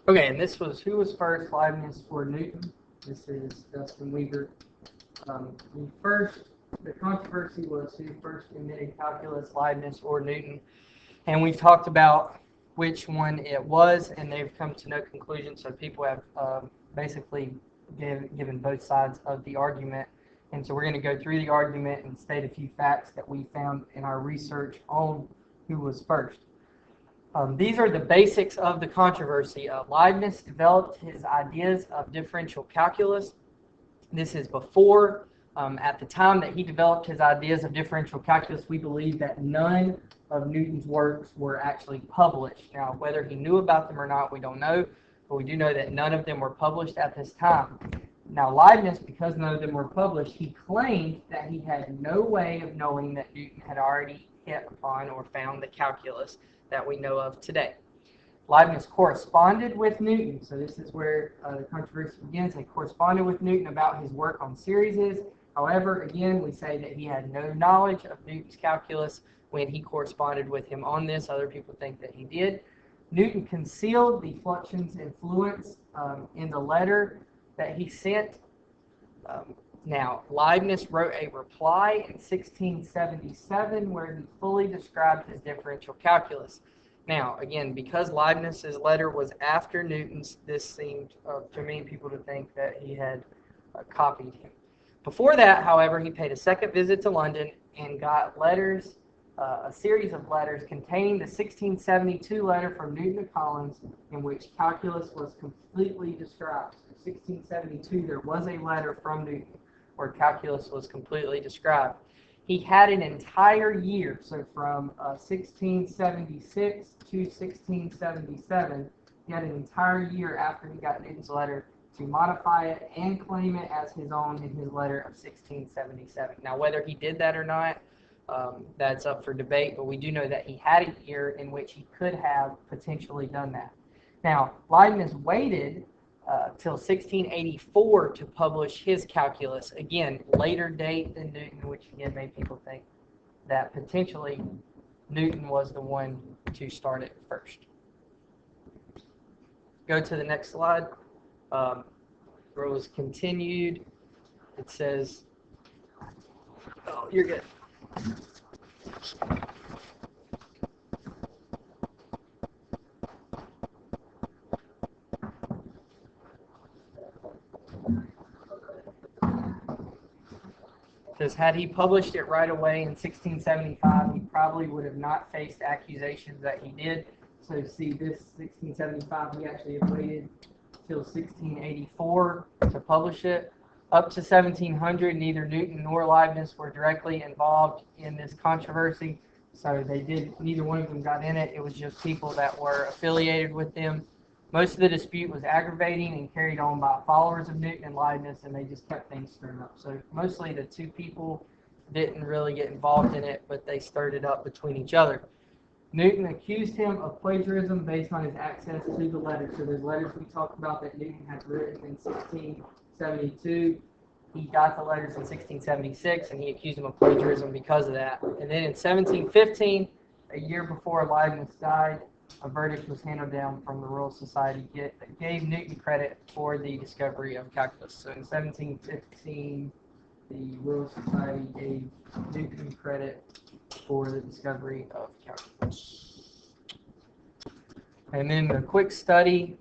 Okay, and this was who was first, Leibniz or Newton? This is Dustin Weaver. The controversy was who first invented calculus, Leibniz or Newton. And we've talked about which one it was, and they've come to no conclusion. So people have basically given both sides of the argument. And so we're going to go through the argument and state a few facts that we found in our research on who was first. These are the basics of the controversy. Leibniz developed his ideas of differential calculus. This is before, at the time that he developed his ideas of differential calculus, we believe that none of Newton's works were actually published. Now, whether he knew about them or not, we don't know, but we do know that none of them were published at this time. Now, Leibniz, because none of them were published, he claimed that he had no way of knowing that Newton had already hit upon or found the calculus that we know of today. Leibniz corresponded with Newton, so this is where the controversy begins. He corresponded with Newton about his work on series. However, again, we say that he had no knowledge of Newton's calculus when he corresponded with him on this. Other people think that he did. Newton concealed the fluxions and fluents in the letter that he sent. Now, Leibniz wrote a reply in 1677 where he fully described his differential calculus. Now, again, because Leibniz's letter was after Newton's, this seemed to many people to think that he had copied him. Before that, however, he paid a second visit to London and got letters, a series of letters containing the 1672 letter from Newton to Collins in which calculus was completely described. So 1672, there was a letter from Newton where calculus was completely described. He had an entire year, so from 1676 to 1677, he had an entire year after he got Newton's letter to modify it and claim it as his own in his letter of 1677. Now, whether he did that or not, that's up for debate, but we do know that he had a year in which he could have potentially done that. Now, Leibniz waited till 1684 to publish his calculus. Again, later date than Newton, which again made people think that potentially Newton was the one to start it first. Go to the next slide. Where it was continued. It says, oh, you're good. Because had he published it right away in 1675, he probably would have not faced accusations that he did. So see, this 1675, he actually had waited till 1684 to publish it. Up to 1700, neither Newton nor Leibniz were directly involved in this controversy. So neither one of them got in it. It was just people that were affiliated with them. Most of the dispute was aggravating and carried on by followers of Newton and Leibniz, and they just kept things stirred up. So mostly the two people didn't really get involved in it, but they stirred it up between each other. Newton accused him of plagiarism based on his access to the letters. So those letters we talked about that Newton had written in 1672, he got the letters in 1676, and he accused him of plagiarism because of that. And then in 1715, a year before Leibniz died, a verdict was handed down from the Royal Society that gave Newton credit for the discovery of calculus. So in 1715, the Royal Society gave Newton credit for the discovery of calculus. And then a quick study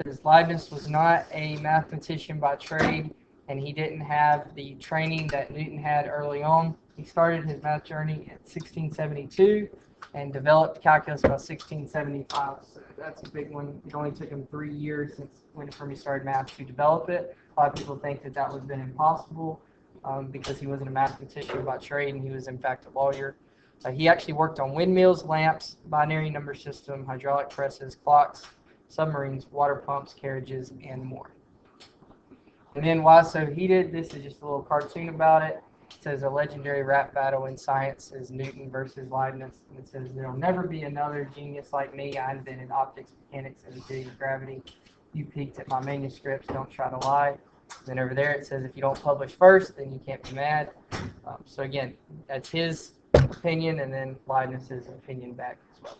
says Leibniz was not a mathematician by trade, and he didn't have the training that Newton had early on. He started his math journey in 1672 and developed calculus by 1675. So that's a big one. It only took him 3 years from he started math to develop it. A lot of people think that would have been impossible because he wasn't a mathematician by trade, and he was in fact a lawyer. He actually worked on windmills, lamps, binary number system, hydraulic presses, clocks, submarines, water pumps, carriages, and more. And then why so heated? This is just a little cartoon about it. It says a legendary rap battle in science is Newton versus Leibniz. And it says there'll never be another genius like me. I invented optics, mechanics, and the theory of gravity. You peeked at my manuscripts. Don't try to lie. Then over there it says if you don't publish first, then you can't be mad. So again, that's his opinion, and then Leibniz's opinion back as well.